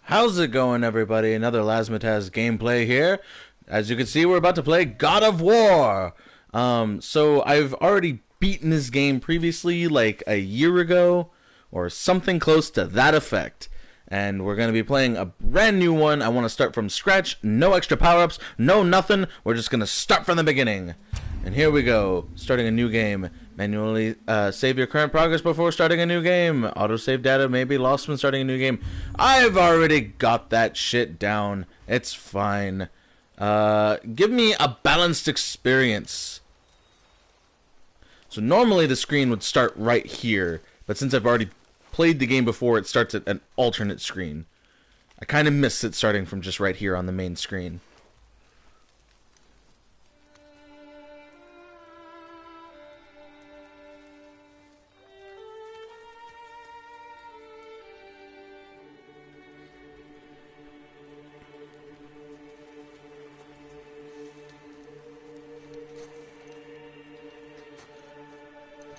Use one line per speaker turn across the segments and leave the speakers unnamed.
How's it going, everybody? Another Lazmataz gameplay here. As you can see, we're about to play God of War. So I've already beaten this game previously, like a year ago, or something close to that effect. And we're going to be playing a brand new one. I want to start from scratch. No extra power-ups, no nothing. We're just going to start from the beginning. And here we go. Starting a new game. Manually save your current progress before starting a new game. Autosave data may be lost when starting a new game. I've already got that shit down. It's fine. Give me a balanced experience. So normally the screen would start right here, but since I've already played the game before, it starts at an alternate screen. I kind of miss it starting from just right here on the main screen.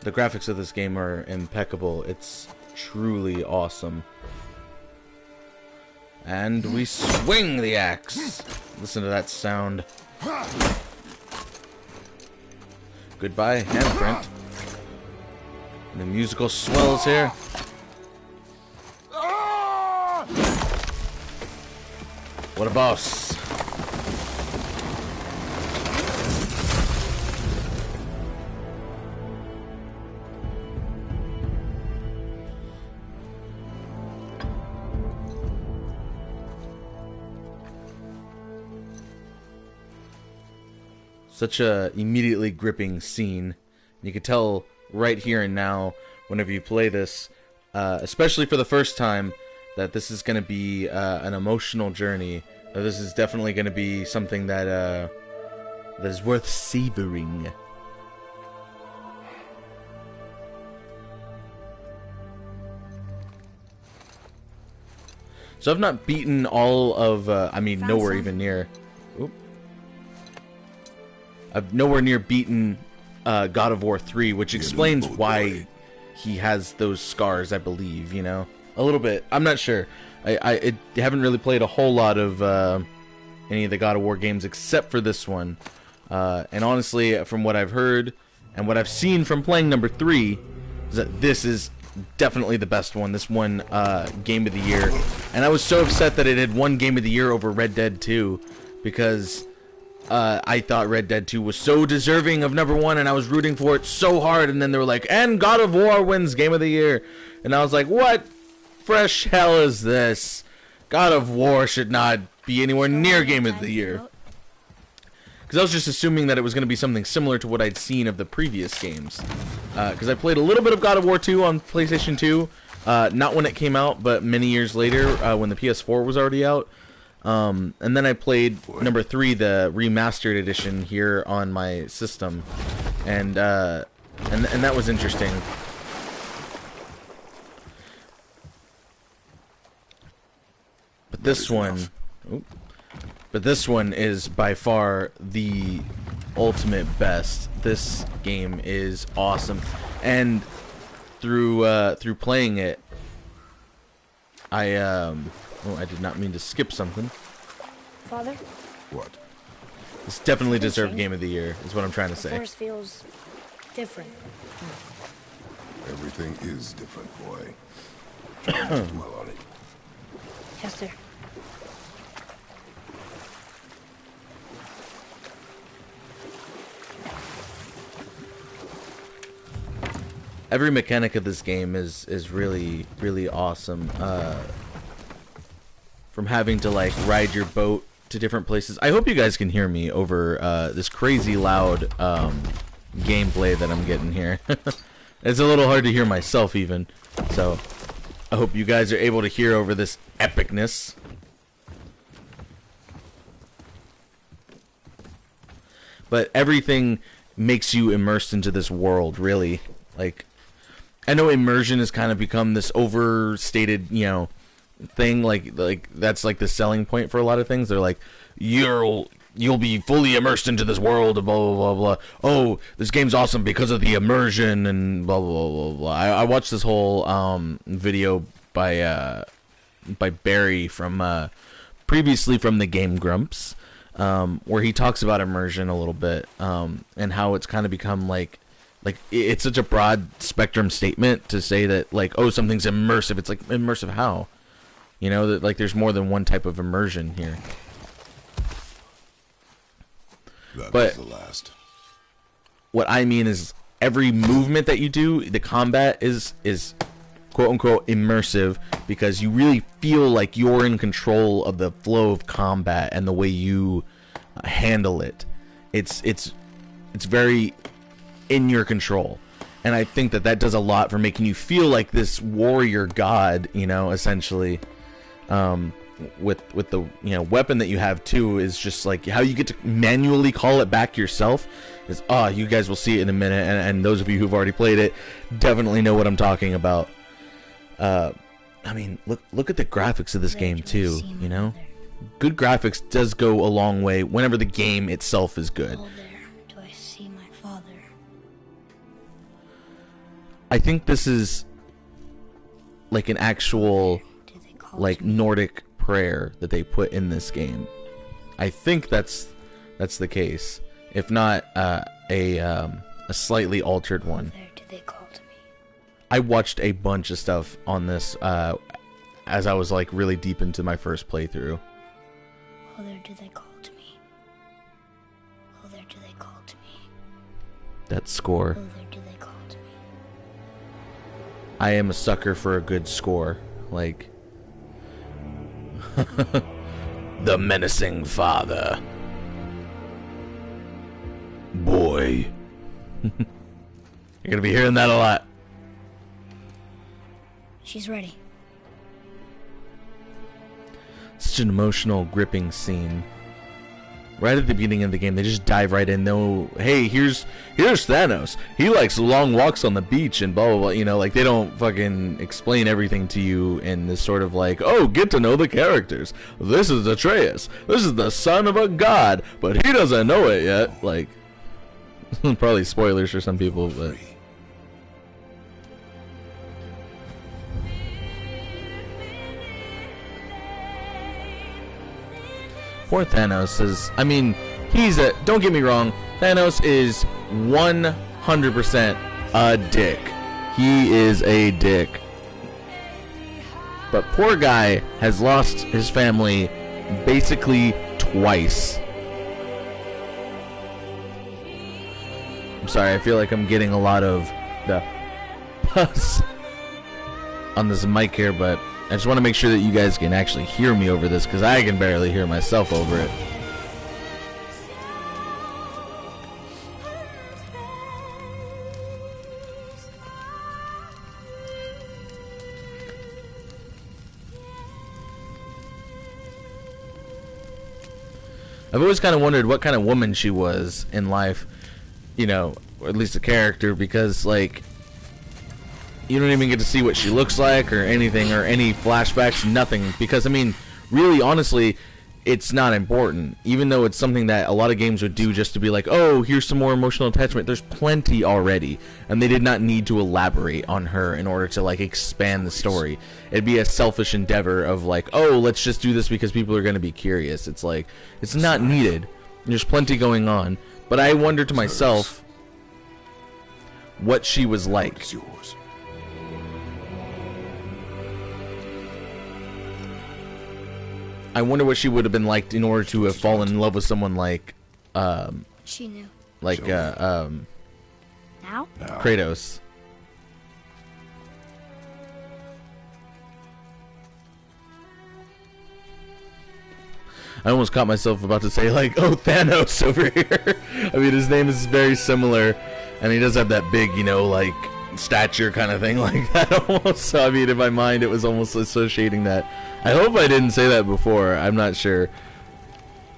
The graphics of this game are impeccable. It's truly awesome. And we swing the axe. Listen to that sound. Goodbye, handprint. And the musical swells here. What a boss. Such a immediately gripping scene. You can tell right here and now, whenever you play this, especially for the first time, that this is going to be an emotional journey. This is definitely going to be something that that is worth savoring. So I've not beaten all of, I mean, nowhere even near. Oop. I've nowhere near beaten God of War 3, which explains why he has those scars, I believe, you know? A little bit. I'm not sure. I haven't really played a whole lot of any of the God of War games except for this one. And honestly, from what I've heard and what I've seen from playing number 3, is that this is definitely the best one. This won Game of the Year. And I was so upset that it had won Game of the Year over Red Dead 2, because I thought Red Dead 2 was so deserving of number 1, and I was rooting for it so hard, and then they were like, and God of War wins Game of the Year. And I was like, what fresh hell is this? God of War should not be anywhere near Game of the Year. Because I was just assuming that it was going to be something similar to what I'd seen of the previous games. Because I played a little bit of God of War 2 on PlayStation 2. Not when it came out, but many years later, when the PS4 was already out. And then I played number 3, the remastered edition, here on my system, and that was interesting. But this one, is by far the ultimate best. This game is awesome, and through playing it, oh, I did not mean to skip something.
Father?
What?
This definitely deserved Game of the Year, is what I'm trying to say.
The force feels different.
Everything is different, boy. Try not to dwell on it.
Yes, sir.
Every mechanic of this game is really, really awesome. From having to like ride your boat to different places. I hope you guys can hear me over this crazy loud gameplay that I'm getting here. It's a little hard to hear myself even, so I hope you guys are able to hear over this epicness. But everything makes you immersed into this world, really. Like, I know immersion has kind of become this overstated, you know, thing, like that's like the selling point for a lot of things. They're like, you'll be fully immersed into this world, blah blah blah blah. Oh, this game's awesome because of the immersion and blah blah blah blah. I watched this whole video by by Barry from previously from the Game Grumps, where he talks about immersion a little bit, and how it's kind of become like it's such a broad spectrum statement to say that like, oh, something's immersive. It's like, immersive how? You know, that like there's more than one type of immersion here.
That
But
was the last.
what I mean is every movement that you do, the combat is quote unquote immersive, because you really feel like you're in control of the flow of combat and the way you handle it. It's very in your control, and I think that does a lot for making you feel like this warrior god, you know, essentially. With the, you know, weapon that you have too is just like how you get to manually call it back yourself is, you guys will see it in a minute, and those of you who've already played it definitely know what I'm talking about. I mean, look at the graphics of this game too, you know. Good graphics does go a long way whenever the game itself is good.
Oh, there do I see my father.
I think this is like an actual
Do they call
like
to me?
Nordic prayer that they put in this game. I think that's the case, if not a slightly altered
Oh,
one.
there do they call to me?
I watched a bunch of stuff on this as I was like really deep into my first playthrough.
Oh, there do they call to me? Oh, there do they call to me?
That score.
Oh, there do they call to me?
I am a sucker for a good score. Like the menacing father. Boy. You're gonna be hearing that a lot.
She's ready.
Such an emotional, gripping scene. Right at the beginning of the game, they just dive right in. No, hey, here's Thanos. He likes long walks on the beach and blah blah blah. You know, like they don't fucking explain everything to you in this sort of like, oh, get to know the characters. This is Atreus. This is the son of a god, but he doesn't know it yet. Like, probably spoilers for some people, but. Poor Thanos is, I mean, don't get me wrong, Thanos is 100% a dick. He is a dick. But poor guy has lost his family basically twice. I'm sorry, I feel like I'm getting a lot of the pus on this mic here, but I just want to make sure that you guys can actually hear me over this, because I can barely hear myself over it. I've always kind of wondered what kind of woman she was in life, you know, or at least a character, because, like, you don't even get to see what she looks like or anything, or any flashbacks, nothing. Because, I mean, really, honestly, it's not important. Even though it's something that a lot of games would do just to be like, oh, here's some more emotional attachment. There's plenty already. And they did not need to elaborate on her in order to, like, expand the story. It'd be a selfish endeavor of, like, oh, let's just do this because people are going to be curious. It's like, it's not needed. There's plenty going on. But I wonder to myself what she was like.
It's yours.
I wonder what she would have been like in order to have fallen in love with someone like,
She knew.
like,
Now?
Now.
Kratos. I almost caught myself about to say, like, oh, Thanos over here. I mean, his name is very similar, and he does have that big, you know, like, stature kind of thing like that almost. So, I mean, in my mind, it was almost associating that. I hope I didn't say that before. I'm not sure.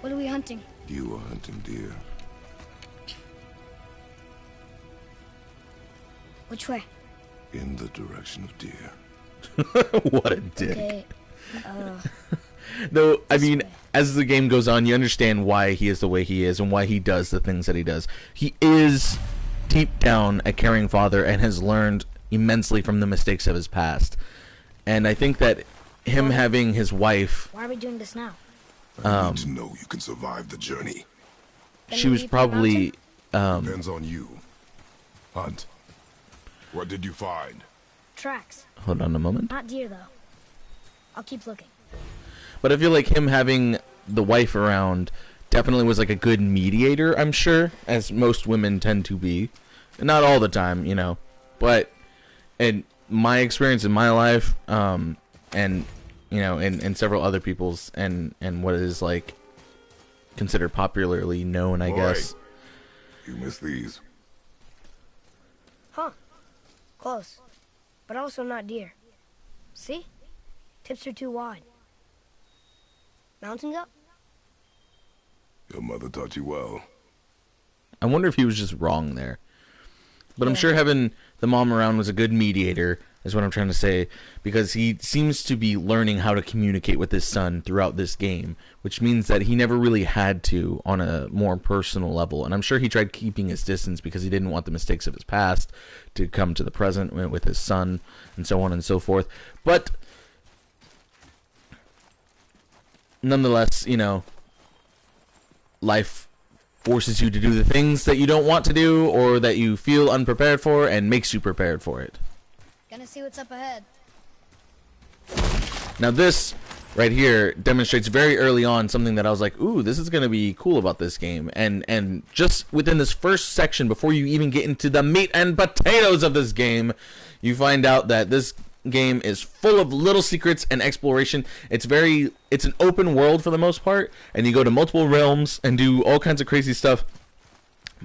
What are we hunting?
You are hunting deer.
Which way?
In the direction of deer.
What a dick.
Okay.
Though, I
This
mean,
way.
as the game goes on, you understand why he is the way he is and why he does the things that he does. He is, deep down, a caring father and has learned immensely from the mistakes of his past. And I think that him having his wife.
Why are we doing this now?
I need to know you can survive the journey.
She was probably.
Depends on you. Hunt. What did you find?
Tracks.
Hold on a moment.
Not deer, though. I'll keep looking.
But I feel like him having the wife around definitely was like a good mediator, I'm sure, as most women tend to be. Not all the time, you know. But in my experience in my life, and, you know, and several other people's, and what is, like, considered popularly known, I guess.
You missed these.
Huh. Close. But also not deer. See? Tips are too wide. Mountains up?
Your mother taught you well.
I wonder if he was just wrong there. But I'm
Yeah.
sure having the mom around was a good mediator, is what I'm trying to say, because he seems to be learning how to communicate with his son throughout this game, which means that he never really had to on a more personal level. And I'm sure he tried keeping his distance because he didn't want the mistakes of his past to come to the present with his son, and so on and so forth. But nonetheless, you know, life forces you to do the things that you don't want to do or that you feel unprepared for, and makes you prepared for it.
Gonna see what's up ahead.
Now this right here demonstrates very early on something that I was like, ooh, this is going to be cool about this game. And just within this first section, before you even get into the meat and potatoes of this game, you find out that this game is full of little secrets and exploration. It's an open world for the most part, and you go to multiple realms and do all kinds of crazy stuff.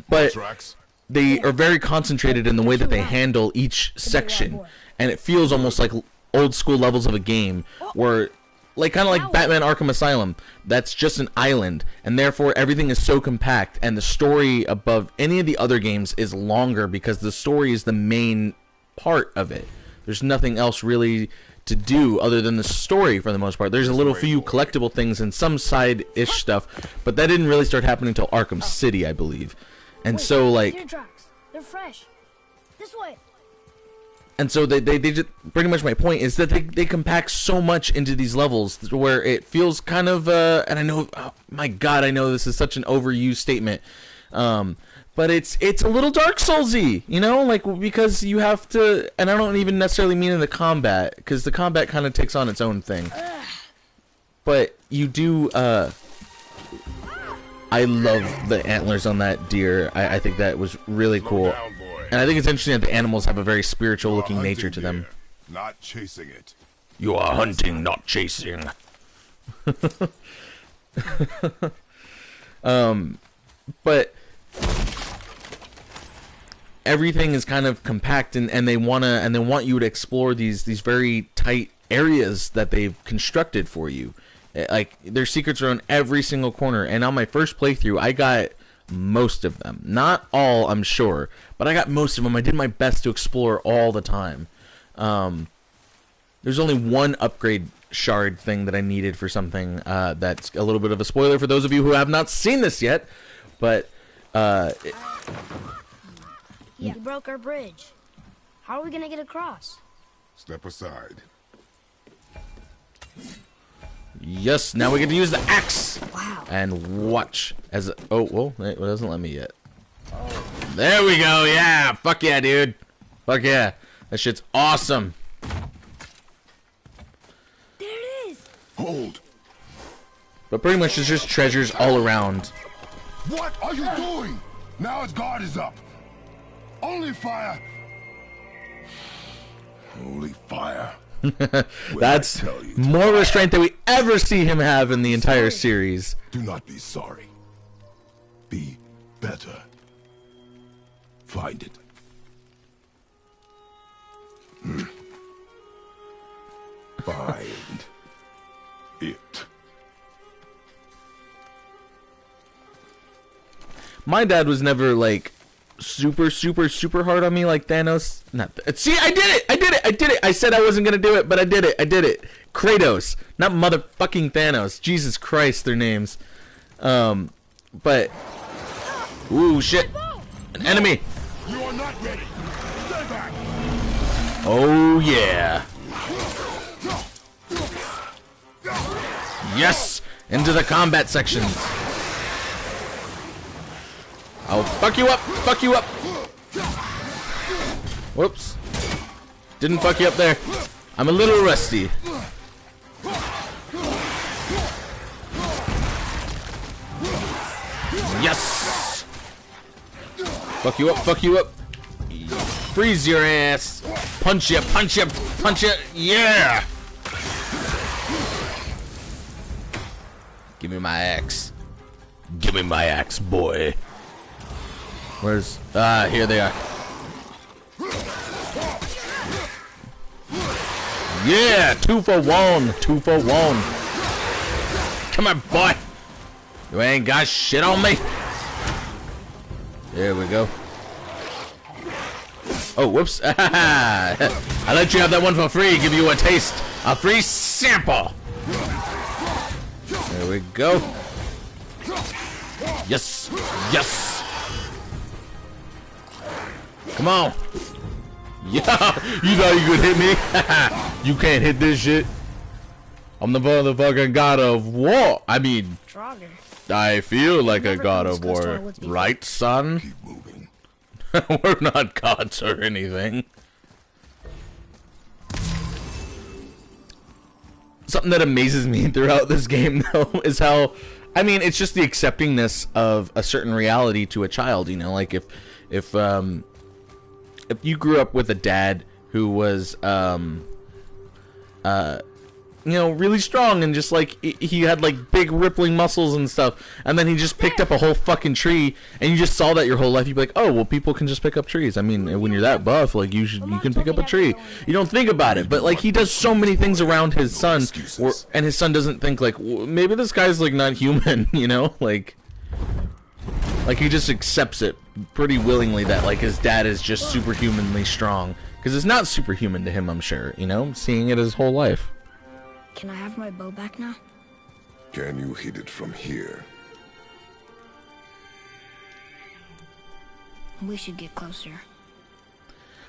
But
Tracks.
they are very concentrated in the way that they handle each section, and it feels almost like old school levels of a game where, like, kind of like Batman Arkham Asylum, that's just an island, and therefore everything is so compact, and the story above any of the other games is longer because the story is the main part of it. There's nothing else really to do other than the story for the most part. There's a little few collectible things and some side-ish stuff, but that didn't really start happening until Arkham City, I believe. And so, like,
Deer tracks. They're fresh. This way.
and so they just, pretty much my point is that they compact so much into these levels where it feels kind of, and I know, oh my God, I know this is such an overused statement, but it's a little Dark Soulsy, you know, like, because you have to, and I don't even necessarily mean in the combat, because the combat kind of takes on its own thing, but you do, I love the antlers on that deer. I think that was really cool.
Down, boy.
And I think it's interesting that the animals have a very spiritual
You are
looking nature to
hunting
them.
deer, not chasing it.
You are hunting, not chasing. But everything is kind of compact, and they want you to explore these very tight areas that they've constructed for you. Like, their secrets are on every single corner, and on my first playthrough, I got most of them. Not all, I'm sure, but I got most of them. I did my best to explore all the time. There's only one upgrade shard thing that I needed for something that's a little bit of a spoiler for those of you who have not seen this yet, but
You broke our bridge. How are we gonna get across?
Step aside.
yes, now we get to use the axe.
Wow.
And watch as oh, whoa, it doesn't let me yet. There we go. Yeah, fuck yeah, dude. Fuck yeah, that shit's awesome.
There it is.
Hold.
But pretty much there's just treasures all around.
What are you doing? Now its guard is up. Only fire. Only fire.
That's
tell you?
more restraint than we ever see him have in the entire series.
Do not be sorry. Be better. Find it. Find it.
My dad was never like super hard on me like Thanos. See, I did it. I said I wasn't gonna do it, but I did it. Kratos, not motherfucking Thanos. Jesus Christ, their names. But ooh, shit, an enemy.
You are not ready. Stay back.
Oh yeah. Yes! Into the combat sections. I'll fuck you up! Fuck you up! Whoops. Didn't fuck you up there. I'm a little rusty. Yes! Fuck you up, fuck you up. Freeze your ass. Punch you, punch you, punch you. Yeah! Give me my axe. Give me my axe, boy. Where's... Ah, here they are. Yeah! 2 for 1. 2 for 1. Come on, boy. You ain't got shit on me. There we go. Oh, whoops. I let you have that one for free. Give you a taste. A free sample. There we go. Yes. Yes. Come on. Yeah. You thought you could hit me? You can't hit this shit. I'm the motherfucking god of war. I mean,
Draugr.
I feel like a
Never
god
come
of
this close to
war.
our woods before.
Right, son?
Keep moving.
We're not gods or anything. Something that amazes me throughout this game, though, is how, I mean, it's just the acceptingness of a certain reality to a child. You know, like if you grew up with a dad who was, you know, really strong and just like he had like big rippling muscles and stuff, and then he just picked up a whole fucking tree, and you just saw that your whole life, you'd be like, oh well, people can just pick up trees. I mean, when you're that buff, like you can pick up a tree. You don't think about it, but like he does so many things around his son, and his son doesn't think like, well, maybe this guy's like not human, you know, like he just accepts it pretty willingly that like his dad is just superhumanly strong, because it's not superhuman to him, I'm sure, you know, seeing it his whole life.
Can I have my bow back now?
Can you hit it from here?
We should get closer.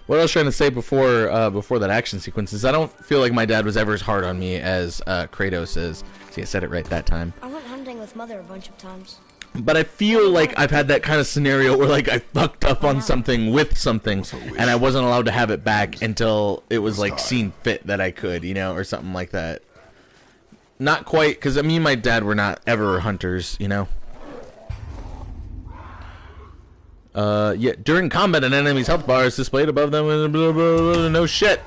What I was trying to say before that action sequence is I don't feel like my dad was ever as hard on me as Kratos is. See, I said it right that time.
I went hunting with Mother a bunch of times.
But I feel like I've had that kind of scenario where like I fucked up on something with something, and I wasn't allowed to have it back until it was like seen fit that I could, you know, or something like that. Not quite, because me and my dad were not ever hunters, you know. Yeah, during combat, an enemy's health bar is displayed above them. Blah, blah, blah, no shit.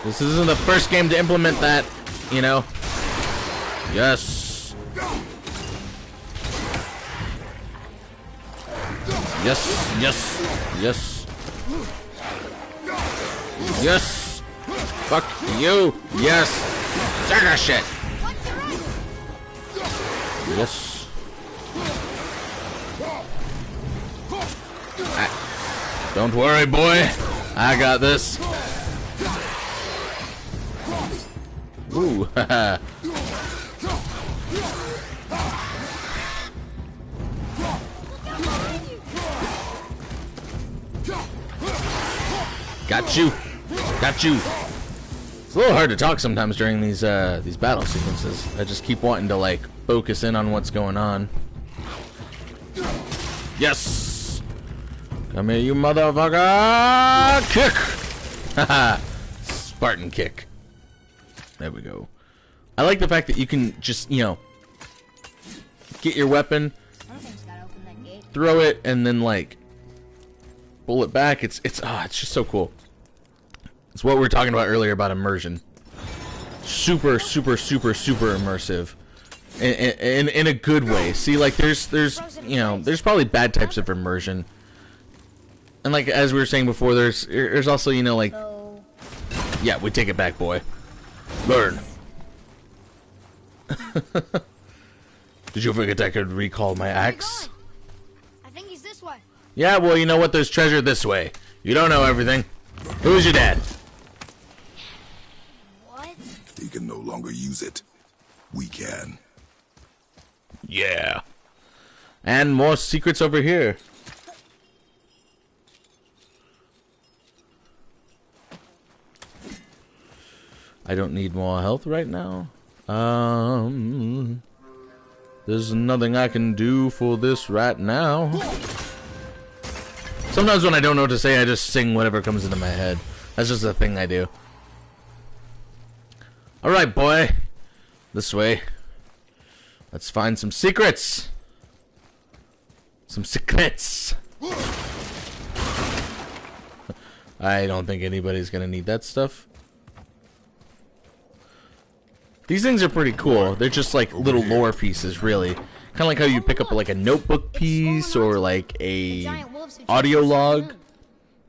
This isn't the first game to implement that, you know. Yes. Yes. Yes. Yes. Yes. Fuck you. Yes. Suck a shit. Yes. Don't worry, boy. I got this. Ooh, haha. Got you. Got you. It's a little hard to talk sometimes during these battle sequences. I just keep wanting to like focus in on what's going on. Yes! Come here, you motherfucker! Kick! Haha! Spartan kick. There we go. I like the fact that you can just, you know, get your weapon, throw it, and then like pull it back. It's just so cool. It's what we were talking about earlier about immersion. Super immersive, in a good way. See, like there's you know, there's probably bad types of immersion, and like as we were saying before, there's also, you know, like, yeah, we take it back, boy. Burn. Did you forget I could recall my axe?
I think he's this way.
Yeah, well, you know what? There's treasure this way. You don't know everything. Who's your dad?
What?
He can no longer use it. We can.
Yeah. And more secrets over here. I don't need more health right now. There's nothing I can do for this right now. Sometimes when I don't know what to say, I just sing whatever comes into my head. That's just a thing I do. Alright, boy. This way. Let's find some secrets. Some secrets. I don't think anybody's gonna need that stuff. These things are pretty cool. They're just like little lore pieces, really. Kind of like how you pick up like a notebook piece or like a audio log.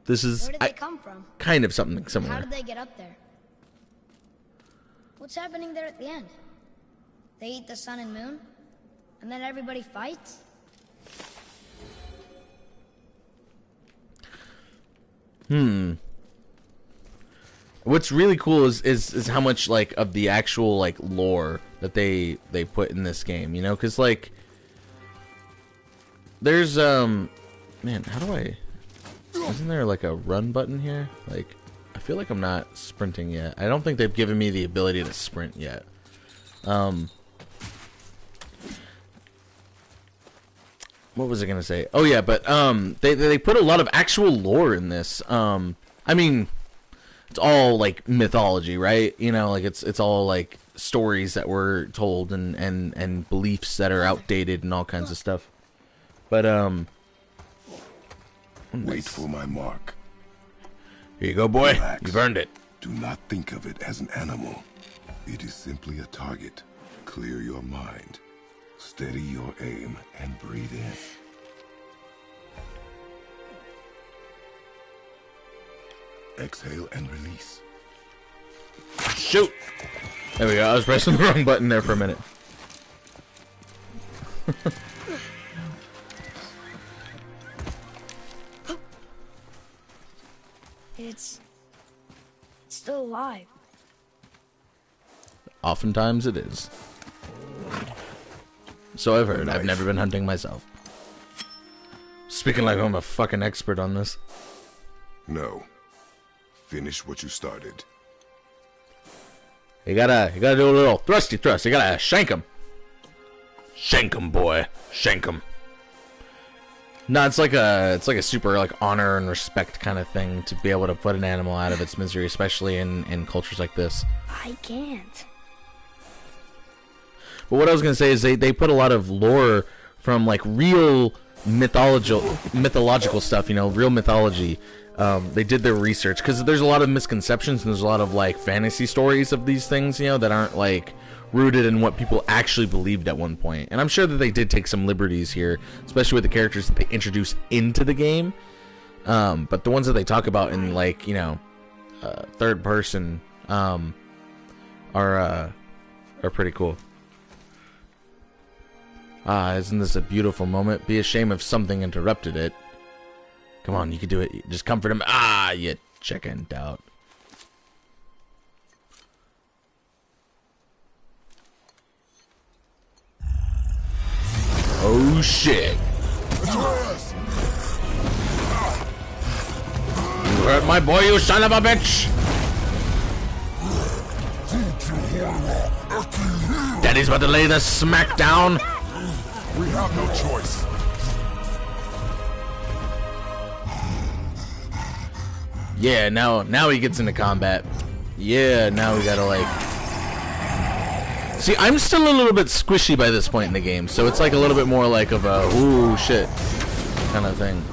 This is
Where did they come from?
kind of something similar.
How did they get up there? What's happening there at the end? They eat the sun and moon? And then everybody fights?
What's really cool is how much like of the actual like lore that they put in this game, you know, because like there's man, how do I, isn't there like a run button here? Like I feel like I'm not sprinting yet. I don't think they've given me the ability to sprint yet. What was I gonna say? Oh yeah, but they put a lot of actual lore in this. I mean, it's all like mythology, right? You know, like it's all like stories that were told and beliefs that are outdated and all kinds of stuff. But
Wait for my mark.
here you go, boy.
Relax.
You've earned it.
Do not think of it as an animal. It is simply a target. Clear your mind. Steady your aim and breathe in. Exhale and release.
Shoot. There we go. I was pressing the wrong button there for a minute.
It's still alive.
Oftentimes it is. So I've heard. I've never been hunting myself. Speaking like I'm a fucking expert on this.
No. Finish what you started.
You gotta do a little thrusty thrust. You gotta shank him. Shank him, boy. Shank him. No, it's like a super like honor and respect kind of thing to be able to put an animal out of its misery, especially in cultures like this.
I can't.
But what I was gonna say is they put a lot of lore from like real mythological stuff, you know, real mythology. They did their research because there's a lot of misconceptions and there's a lot of like fantasy stories of these things, you know, that aren't like rooted in what people actually believed at one point. And I'm sure that they did take some liberties here, especially with the characters that they introduce into the game. But the ones that they talk about in like, you know, third person are pretty cool. Ah, isn't this a beautiful moment? Be a shame if something interrupted it. Come on, you can do it. Just comfort him. Ah, you chickened out. Oh shit. You hurt my boy, you son of a bitch! Daddy's about to lay the smack down.
We have no choice.
Yeah, now he gets into combat. Yeah, now we gotta like... See, I'm still a little bit squishy by this point in the game, so it's like a little bit more like of a, ooh, shit, kind of thing.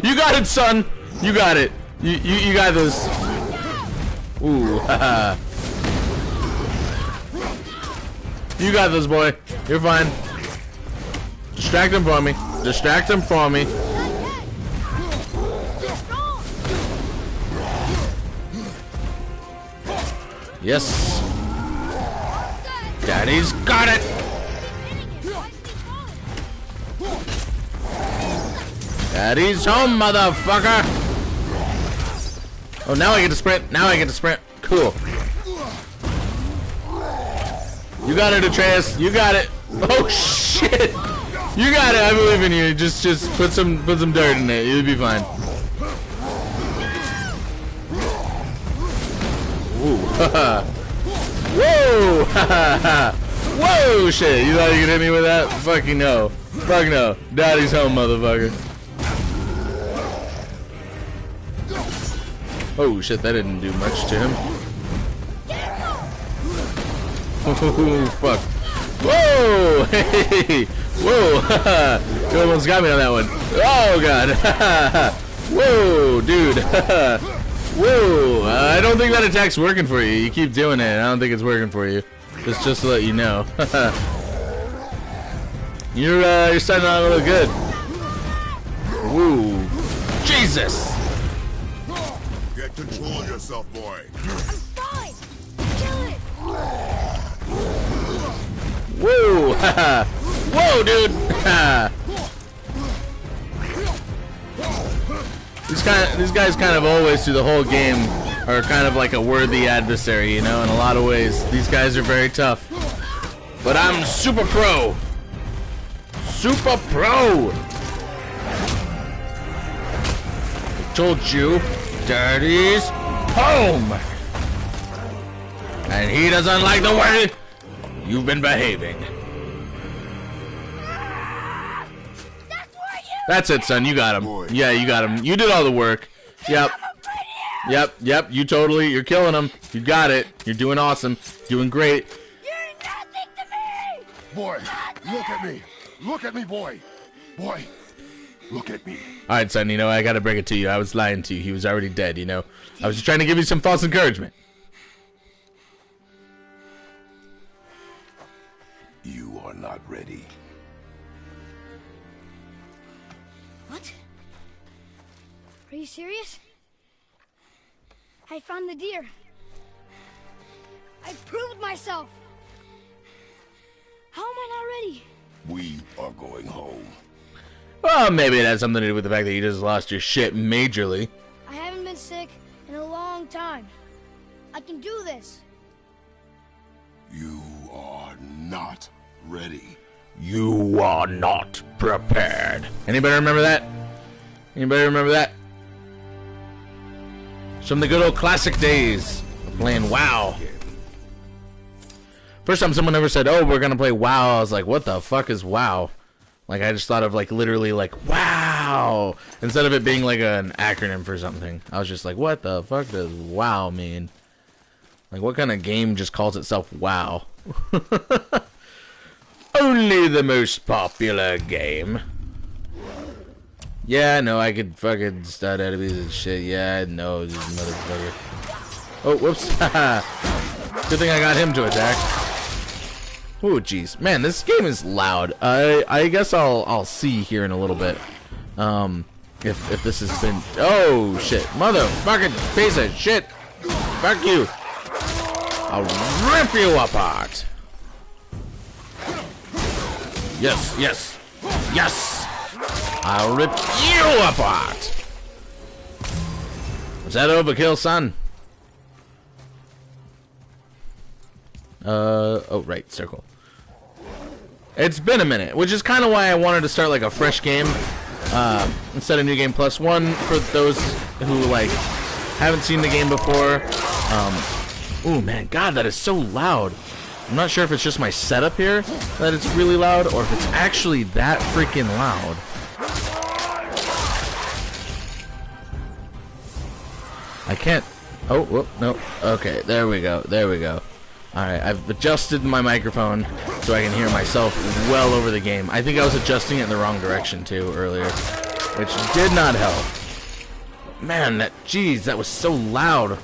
You got it, son! You got it. You got this. Ooh, haha. You got this, boy. You're fine. Distract him for me. Distract him for me. Yes. Daddy's got it. Daddy's home, motherfucker. Oh, now I get to sprint. Now I get to sprint. Cool. You got it, Atreus. You got it. Oh shit. You got it. I believe in you. Just put some dirt in it. You'll be fine. Ooh. Whoa! Whoa! Shit! You thought you could hit me with that? Fucking no! Fuck no! Daddy's home, motherfucker! Oh shit! That didn't do much to him. Oh fuck! Whoa! Hey! Whoa! You almost got me on that one. Oh god! Whoa, dude! Whoa! I don't think that attack's working for you. You keep doing it. I don't think it's working for you. Just to let you know. You're starting out a little good. Woo! Jesus!
Get control of yourself, boy.
I'm fine. Kill it.
Woo! Whoa, dude! These guys kind of always through the whole game are kind of like a worthy adversary, you know, in a lot of ways. These guys are very tough. But I'm super pro! Super pro! I told you, Daddy's home! And he doesn't like the way you've been behaving. That's it, son. You got him. Yeah, you got him. You did all the work. Yep. Yep. You're killing him. You got it. You're doing awesome. Doing great.
You're nothing to me.
Boy, look at me. Look at me, boy. Boy, look at me.
All right, son. You know, I got to bring it to you. I was lying to you. He was already dead, you know. I was just trying to give you some false encouragement.
You are not ready.
What? Are you serious? I found the deer. I proved myself. How am I not ready?
We are going home.
Well, maybe it has something to do with the fact that you just lost your shit majorly.
I haven't been sick in a long time. I can do this.
You are not ready.
You are not prepared. Anybody remember that? Anybody remember that? It's from the good old classic days of playing WoW. First time someone ever said, "Oh, we're gonna play WoW," I was like, "What the fuck is WoW?" Like I just thought of like literally like WoW instead of it being like an acronym for something. I was just like, "What the fuck does WoW mean?" Like, what kind of game just calls itself WoW? Only the most popular game. Yeah, no, I could fucking start enemies and shit. Yeah, I know, this motherfucker. Oh, whoops. Good thing I got him to attack. Oh, jeez. Man, this game is loud. I guess I'll see here in a little bit. If this has been... Oh, shit. Motherfucking piece of shit. Fuck you. I'll rip you apart. Yes, yes, yes! I'll rip you apart! Was that overkill, son? Oh, right, circle. It's been a minute, which is kind of why I wanted to start like a fresh game instead of New Game Plus. One, for those who like haven't seen the game before. Oh man, God, that is so loud. I'm not sure if it's just my setup here that it's really loud, or if it's actually that freaking loud. I can't... Oh, whoop, no. Okay, there we go, there we go. Alright, I've adjusted my microphone so I can hear myself well over the game. I think I was adjusting it in the wrong direction, too, earlier, which did not help. Man, jeez, that was so loud.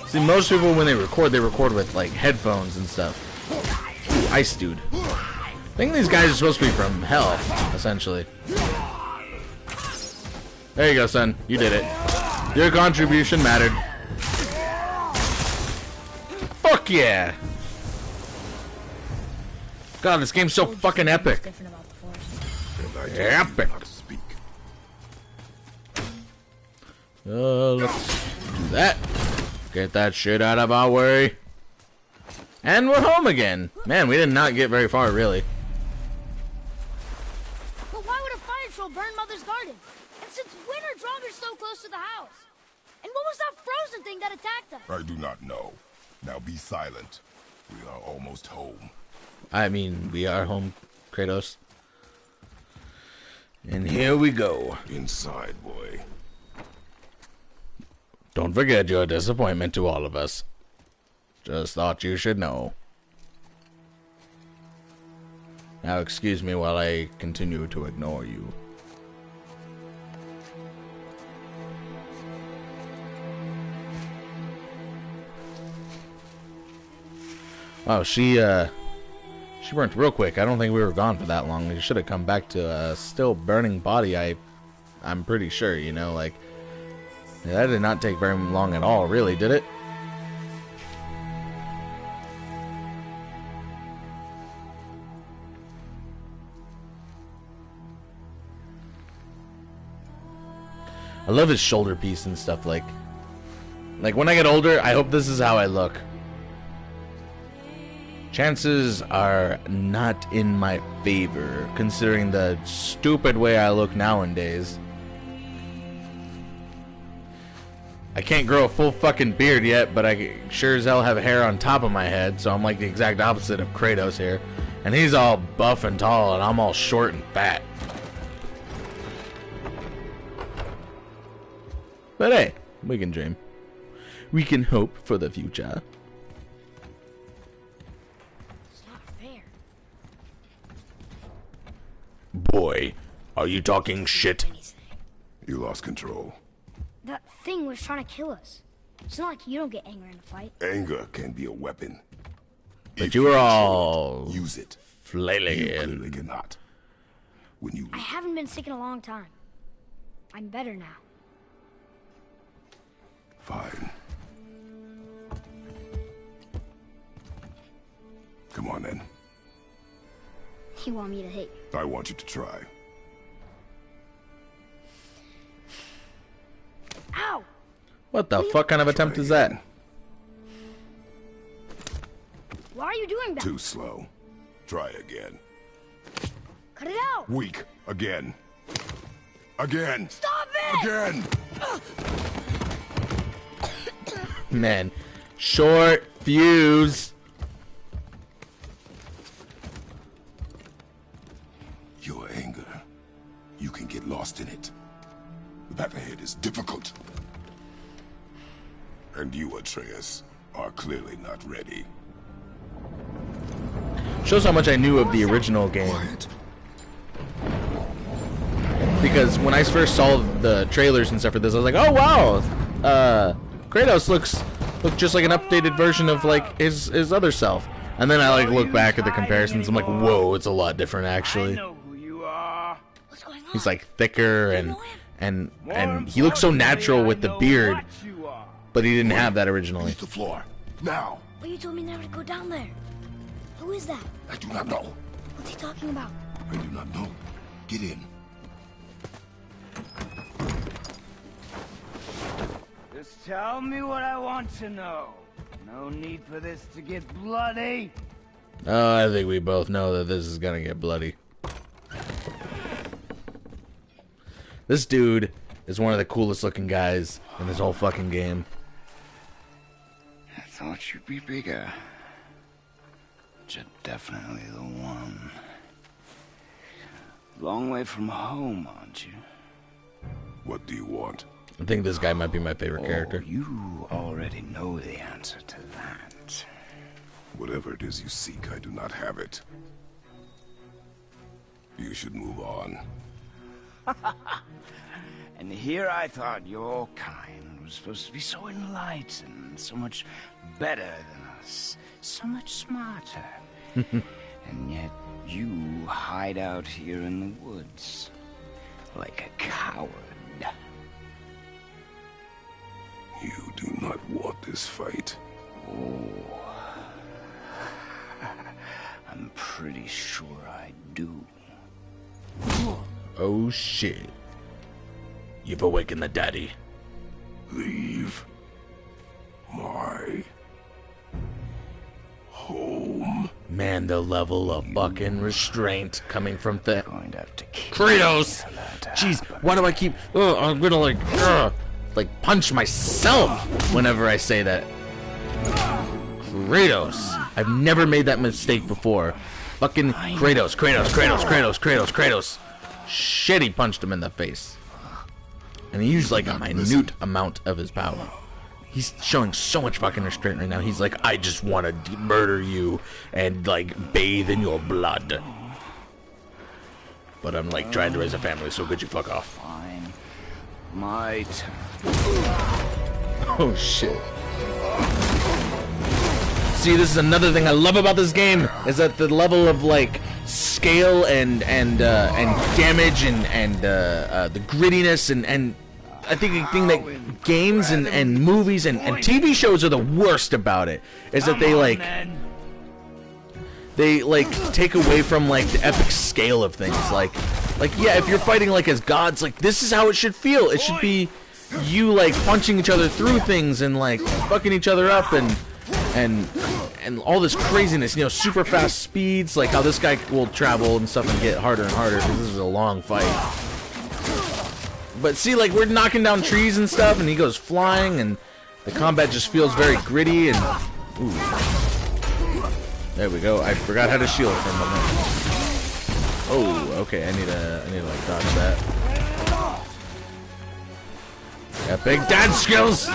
See, most people, when they record with, like, headphones and stuff. Ooh, ice dude. I think these guys are supposed to be from hell, essentially. There you go, son. You did it. Your contribution mattered. Fuck yeah! God, this game's so fucking epic. Epic. Let's do that. Get that shit out of our way. And we're home again. Man, we did not get very far, really.
But why would a fire troll burn Mother's garden? And since when are Draugrs so close to the house? And what was that frozen thing that attacked us?
I do not know. Now be silent. We are almost home.
I mean, we are home, Kratos. And here we go.
Inside, boy.
Don't forget your disappointment to all of us. Just thought you should know. Now excuse me while I continue to ignore you. Oh, she burnt real quick. I don't think we were gone for that long. We should have come back to a still burning body. I'm pretty sure, you know, like, that did not take very long at all, really, did it? I love his shoulder piece and stuff. Like when I get older, I hope this is how I look. Chances are not in my favor, considering the stupid way I look nowadays. I can't grow a full fucking beard yet, but I sure as hell have hair on top of my head, so I'm like the exact opposite of Kratos here. And he's all buff and tall, and I'm all short and fat. But hey, we can dream. We can hope for the future.
It's not fair.
Boy, are you talking shit?
Anything.
You lost control.
That thing was trying to kill us. It's not like you don't get angry in a fight.
Anger can be a weapon.
But
If
you were
control
all
it, use it.
flailing.
You clearly cannot. When you
I haven't been sick in a long time. I'm better now.
fine. Come on then.
You want me to hit you?
I want you to try.
Ow!
What the fuck kind of attempt is that?
Why are you doing that?
Too slow. Try again.
Cut it out!
Weak. Again. Again.
Stop it!
Again.
Man, short fuse.
Your anger. You can get lost in it. The path ahead is difficult. And you, Atreus, are clearly not ready.
Shows how much I knew of the original game.
Quiet.
Because when I first saw the trailers and stuff for this, I was like, oh wow, Kratos looked just like an updated version of like his other self. And then I like look back at the comparisons. I'm like, whoa, it's a lot different actually.
I know who you are.
What's going on?
He's like thicker and he looks so natural with the beard, but he didn't have that originally.
Leave the floor. Now.
But you told me never to go down there. Who is that?
I do not know.
What's he talking about?
I do not know. Get in.
Just tell me what I want to know. No need for this to get bloody.
Oh, I think we both know that this is gonna get bloody. This dude is one of the coolest looking guys in this whole fucking game.
I thought you'd be bigger. But you're definitely the one. Long way from home, aren't you?
What do you want?
I think this guy might be my favorite character.
Oh, you already know the answer to that.
Whatever it is you seek, I do not have it. You should move on.
And here I thought your kind was supposed to be so enlightened, so much better than us, so much smarter. And yet you hide out here in the woods like a coward.
You do not want this fight.
Oh, I'm pretty sure I do.
Oh shit. You've awakened the daddy.
Leave my home.
Man, the level of fucking restraint coming from the
Going to have to kill
Kratos.
you for that to
Jeez,
happen.
why do I keep? I'm gonna like punch myself whenever I say that. Kratos. I've never made that mistake before. Fucking Kratos, Kratos, Kratos, Kratos, Kratos, Kratos. Shit, he punched him in the face. And he used like a minute amount of his power. He's showing so much fucking restraint right now. He's like, I just want to murder you and like bathe in your blood. But I'm like trying to raise a family, so could you fuck off?
Fine. My turn.
Oh shit. See, this is another thing I love about this game, is that the level of like scale and damage and the grittiness and I think the thing that games and movies and TV shows are the worst about it is that they like take away from like the epic scale of things. Like yeah, if you're fighting like as gods, like this is how it should feel. It should be you like punching each other through things and like fucking each other up and all this craziness, you know, super fast speeds, like how this guy will travel and stuff and get harder and harder because this is a long fight. But see, like, we're knocking down trees and stuff, and he goes flying, and the combat just feels very gritty, and... Ooh. There we go. I forgot how to shield for a moment. Oh, okay, I need to like, dodge that. Got big dad skills!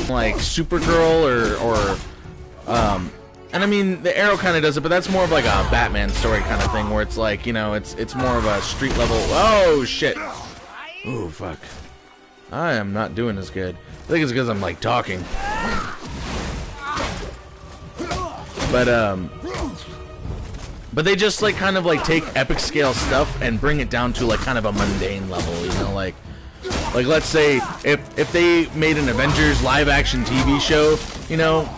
Like, Supergirl or and I mean, the Arrow kind of does it, but that's more of like a Batman story kind of thing, where it's like, you know, it's more of a street level. Oh shit! Ooh, fuck! I am not doing as good. I think it's because I'm like talking. But they just like kind of like take epic scale stuff and bring it down to like kind of a mundane level, you know, like let's say if they made an Avengers live action TV show, you know,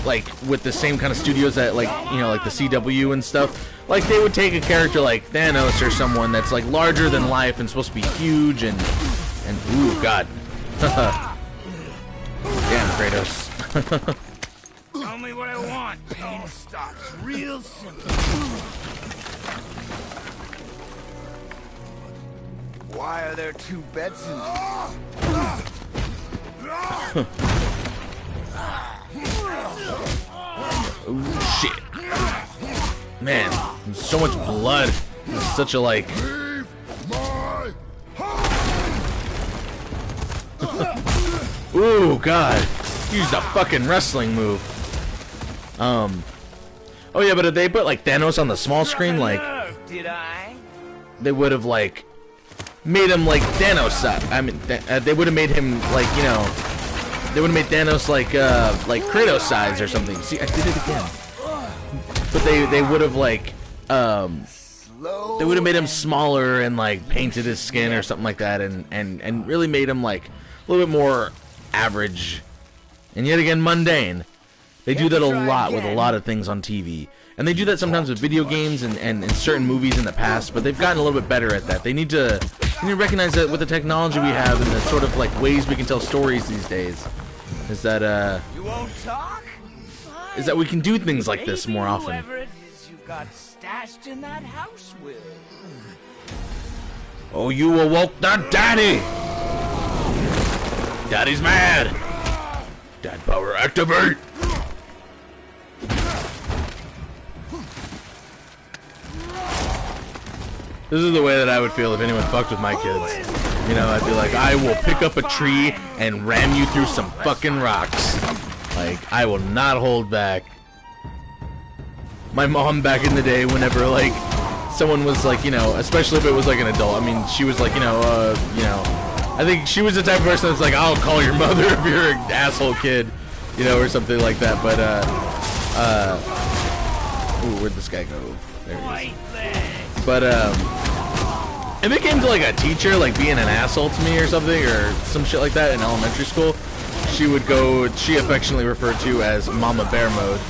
like with the same kind of studios that like, you know, like the CW and stuff, like they would take a character like Thanos or someone that's like larger than life and supposed to be huge and ooh god. Damn Kratos.
Tell me what I want. Pain stops real simple. Why are there two beds in here?
Oh shit. Man, so much blood. It's such a like ooh god. Used a fucking wrestling move. Oh yeah, but if they put like Thanos on the small screen, like
Did I?
they would have like made him like Thanos size. I mean, they would have made him like, you know, they would have made Thanos like Kratos size or something. See, I did it again. But they would have like they would have made him smaller and like painted his skin or something like that, and really made him like a little bit more average, and yet again mundane. They do that a lot with a lot of things on TV. And they do that sometimes with video games and certain movies in the past, but they've gotten a little bit better at that. They need to recognize that with the technology we have and the sort of like ways we can tell stories these days, is that
You won't talk?
is that we can do things like this more often.
Whoever it is you got stashed in that house will.
Oh, you awoke the daddy! Daddy's mad! Dad power activate! This is the way that I would feel if anyone fucked with my kids. You know, I'd be like, I will pick up a tree and ram you through some fucking rocks. Like, I will not hold back. My mom back in the day, whenever, like, someone was like, you know, especially if it was like an adult, I mean, she was like, you know, I think she was the type of person that's like, I'll call your mother if you're an asshole kid, you know, or something like that, but, ooh, where'd this guy go? There he is. But, if it came to like a teacher, like being an asshole to me or something, or some shit like that in elementary school, she would go, she affectionately referred to as Mama Bear Mode.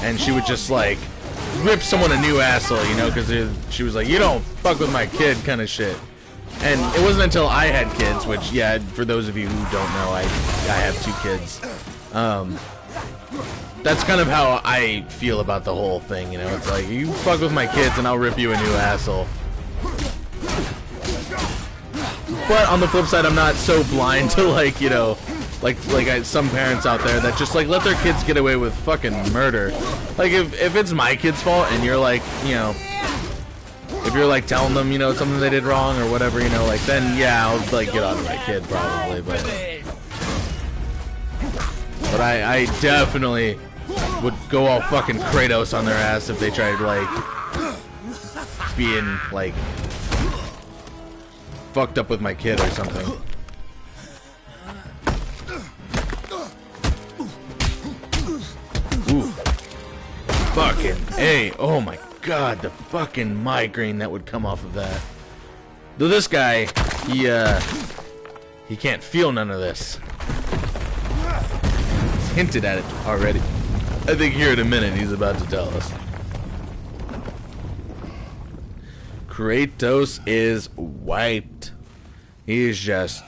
And she would just like, rip someone a new asshole, you know, because she was like, you don't fuck with my kid kind of shit. And it wasn't until I had kids, which, yeah, for those of you who don't know, I have 2 kids. That's kind of how I feel about the whole thing, you know, it's like, you fuck with my kids and I'll rip you a new asshole. But on the flip side, I'm not so blind to like, you know, like some parents out there that just like let their kids get away with fucking murder. Like if it's my kid's fault and you're like, you know, if you're like telling them, you know, something they did wrong or whatever, you know, like then yeah, I'll like get on to my kid probably, but I definitely would go all fucking Kratos on their ass if they tried like being like fucked up with my kid or something. Ooh. Fucking A. Oh my god, the fucking migraine that would come off of that. Though this guy, he can't feel none of this. He's hinted at it already. I think here in a minute he's about to tell us. Kratos is wiped. He's just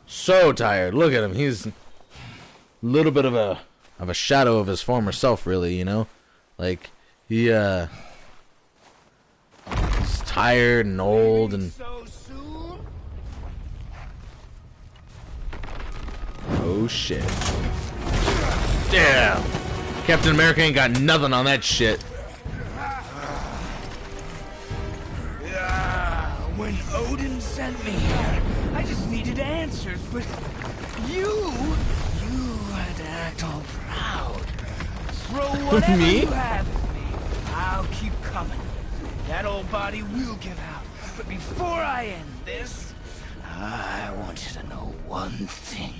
so tired. Look at him. He's a little bit of a shadow of his former self, really, you know? Like, he's tired and old and... Oh, shit. Damn! Captain America ain't got nothing on that shit.
When Odin sent me here, I just needed answers, but you had to act all proud. Throw whatever
Me?
you have at me. I'll keep coming. That old body will give out. But before I end this, I want you to know one thing.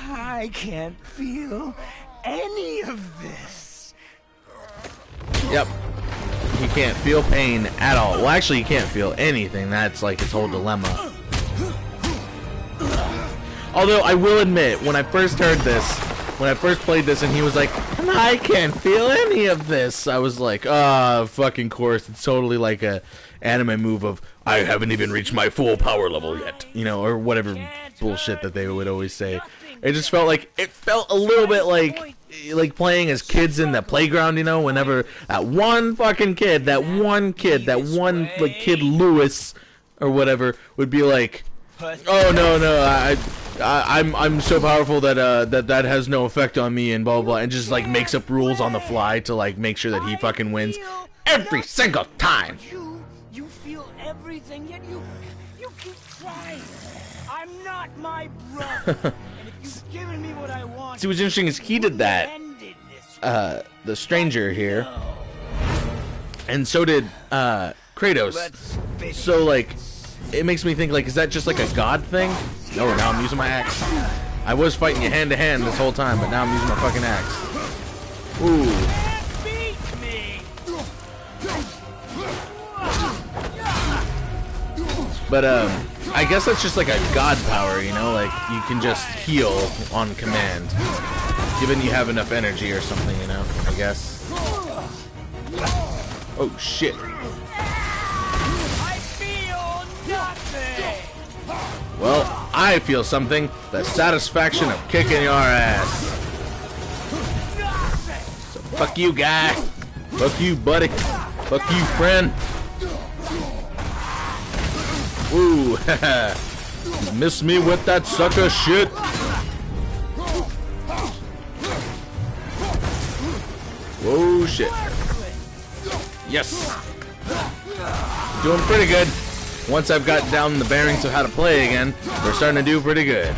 I can't feel any of this.
Yep. He can't feel pain at all. Well, actually, he can't feel anything. That's like his whole dilemma. Although, I will admit, when I first heard this, when I first played this and he was like, I can't feel any of this, I was like, fucking course. It's totally like a anime move of, I haven't even reached my full power level yet. You know, or whatever bullshit that they would always say. It just felt like, it felt a little bit like playing as kids in the playground, you know, whenever that one fucking kid, that one like kid Lewis or whatever would be like, oh no, I'm so powerful that that has no effect on me and blah blah blah, and just like makes up rules on the fly to like make sure that he fucking wins every single time.
You feel everything, yet you keep trying. I'm not my brother. You've given me what I want.
See, what's interesting is he did that, the stranger here, and so did Kratos. So like, it makes me think like, is that just like a god thing? No, now I'm using my axe. I was fighting you hand to hand this whole time, but now I'm using my fucking axe. Ooh. But I guess that's just like a god power, you know, like you can just heal on command, given you have enough energy or something, you know, I guess. Oh shit.
I feel nothing.
Well, I feel something, the satisfaction of kicking your ass. So fuck you, guy. Fuck you, buddy. Fuck you, friend. Ooh, haha. You missed me with that sucker shit. Whoa, shit. Yes. Doing pretty good. Once I've got down the bearings of how to play again, we're starting to do pretty good.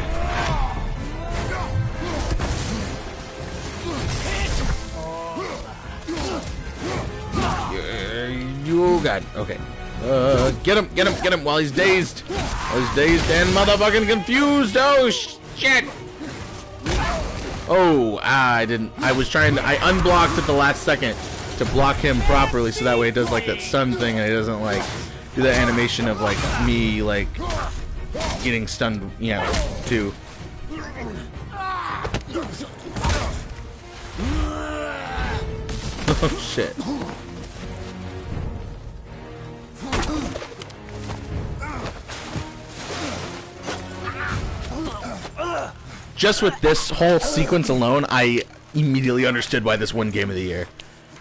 You got, okay. Get him while he's dazed. While he's dazed and motherfucking confused. Oh, shit. Oh, I didn't. I unblocked at the last second to block him properly so that way it does like that stun thing and it doesn't like do that animation of like me like getting stunned, you know, too. Oh, shit. Just with this whole sequence alone, I immediately understood why this won Game of the Year.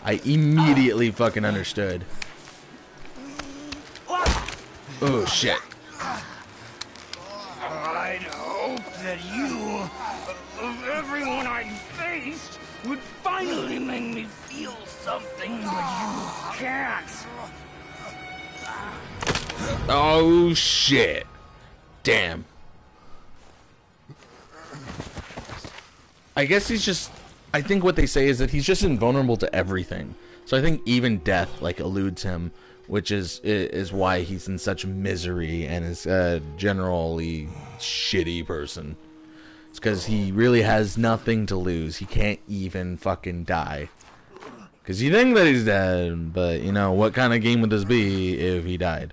I immediately fucking understood. Oh, shit.
I'd hope that you of everyone I faced would finally make me feel something, but you can't.
Oh shit. Damn. I guess he's just, I think what they say is that he's just invulnerable to everything. So I think even death like eludes him, which is why he's in such misery and is a generally shitty person. It's because he really has nothing to lose. He can't even fucking die. Because you think that he's dead, but you know, what kind of game would this be if he died?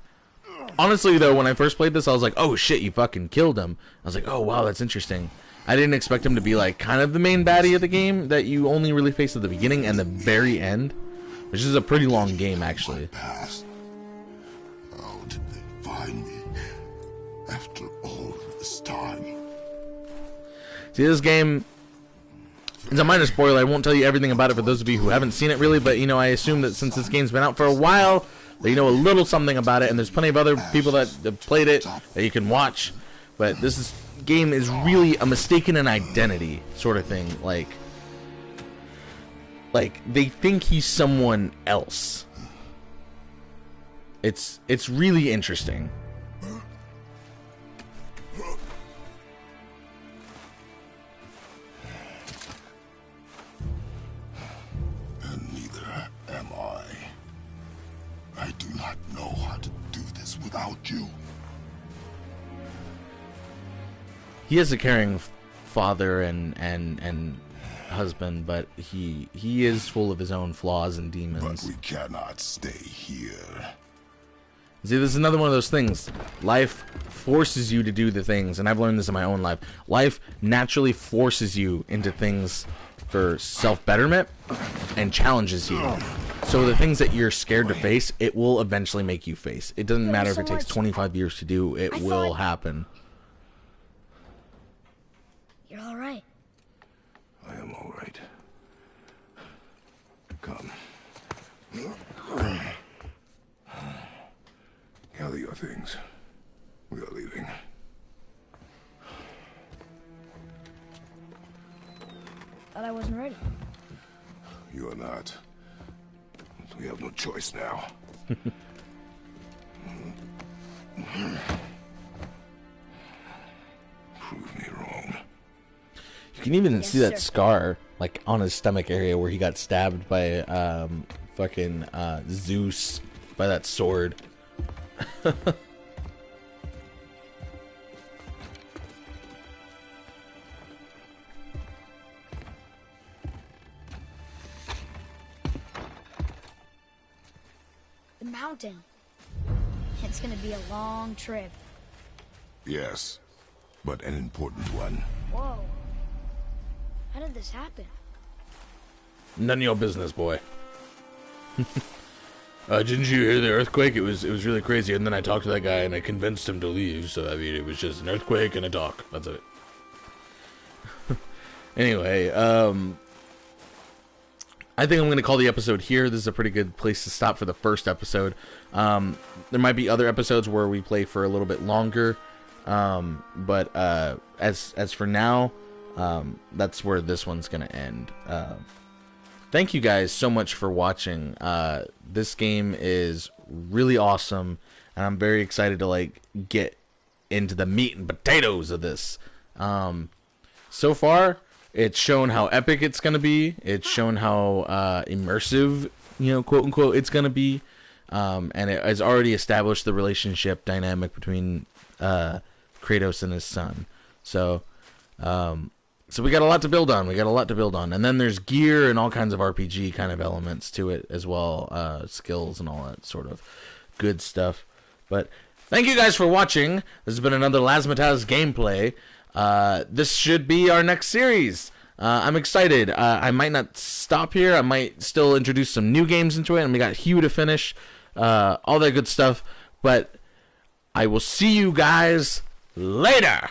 Honestly though, when I first played this, I was like, oh shit, you fucking killed him. I was like, oh wow, that's interesting. I didn't expect him to be like kind of the main baddie of the game that you only really face at the beginning and the very end, which is a pretty long game actually.
Past. How did they find me after all this time?
See, this game is a minor spoiler. I won't tell you everything about it for those of you who haven't seen it really, but you know, I assume that since this game's been out for a while, that you know a little something about it, and there's plenty of other people that have played it that you can watch. But this game is really a mistaken identity sort of thing. Like they think he's someone else. It's really interesting.
And neither am I. I do not know how to do this without you.
He is a caring father and husband, but he is full of his own flaws and demons.
But we cannot stay here.
See, this is another one of those things. Life forces you to do the things, and I've learned this in my own life. Life naturally forces you into things for self-betterment and challenges you. So the things that you're scared to face, it will eventually make you face. It doesn't matter if it takes 25 years to do, it will happen.
You're all right.
I am all right. Come. Gather your things. We are leaving.
Thought I wasn't ready.
You are not. We have no choice now. Prove me wrong.
You can even see that scar, like, on his stomach area where he got stabbed by, fucking, Zeus, by that sword.
The mountain. It's gonna be a long trip.
Yes, but an important one.
Whoa. How did this happen?
None of your business, boy. Didn't you hear the earthquake? It was really crazy. And then I talked to that guy and I convinced him to leave. So I mean, it was just an earthquake and a talk. That's it. Anyway, I think I'm going to call the episode here. This is a pretty good place to stop for the first episode. There might be other episodes where we play for a little bit longer. But as for now, that's where this one's going to end. Thank you guys so much for watching. This game is really awesome, and I'm very excited to like get into the meat and potatoes of this. So far, it's shown how epic it's gonna be. It's shown how immersive, you know, quote unquote, it's gonna be, and it has already established the relationship dynamic between Kratos and his son. So we got a lot to build on. And then there's gear and all kinds of RPG kind of elements to it as well, skills and all that sort of good stuff. But thank you guys for watching. This has been another Lazmataz gameplay. This should be our next series. I'm excited. I might not stop here. I might still introduce some new games into it, and we got Hue to finish, all that good stuff. But I will see you guys later.